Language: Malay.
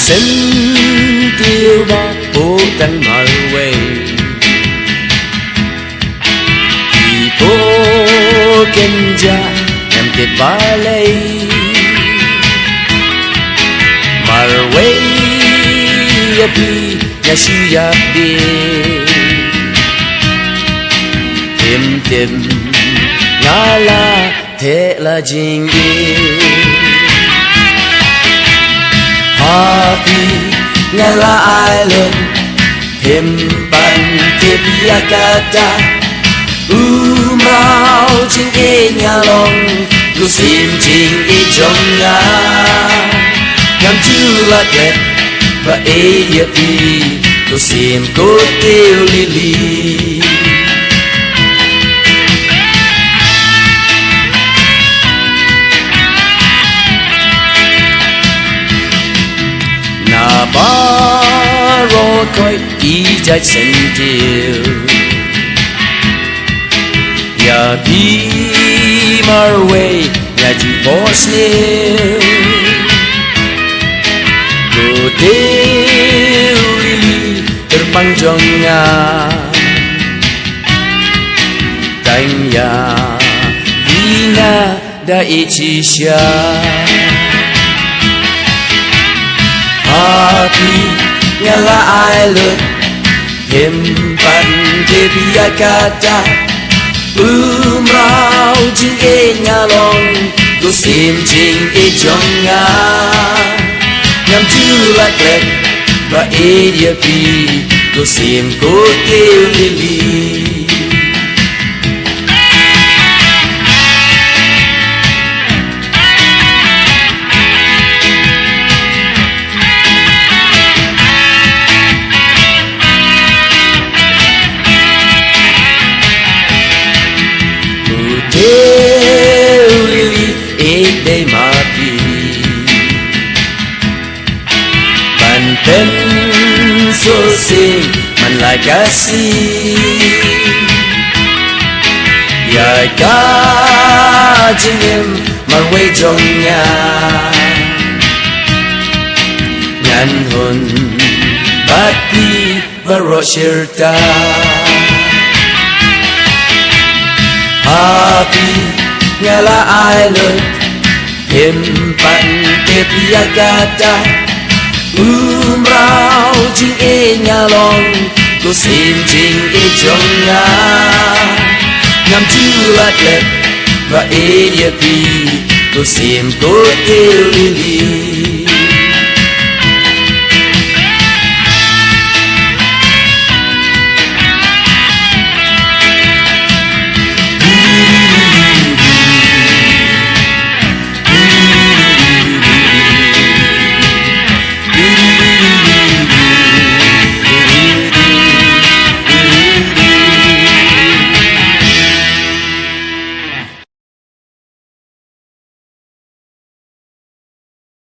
Sân tiêu ba phố cánh mở quay Thì phố kênh ra em kết ba lây Mở quay ya bi ya su ya bi Tim tim nga la thế là jing đi Happy ngala island himpan kebiakata umrau jing e nyalong lu sim jing e jonga ngam chu la klet ba e ya pi lu sim ko teu lili ba ro coi đi chạy sân tiêu ya đi mar way ya ji boss new go teu lili terpanjang nga tang ya vina da icisha Happy ngala island himpan kebiakata umrau jing e nyalong lu sim jing e jonga ngam chu la klet ba e dia pi lu sim ko teu lili Teu lili e dei mati Ban pen so sing man lai kasih Ya ka jing em mar wei jong nya Ngan hun bati baro shirta Happy ngala island himpan kebiakata umrau jing e nyalong lu sim jing e jonga ngam chu la klet ba e dia pi lu sim ko teu lili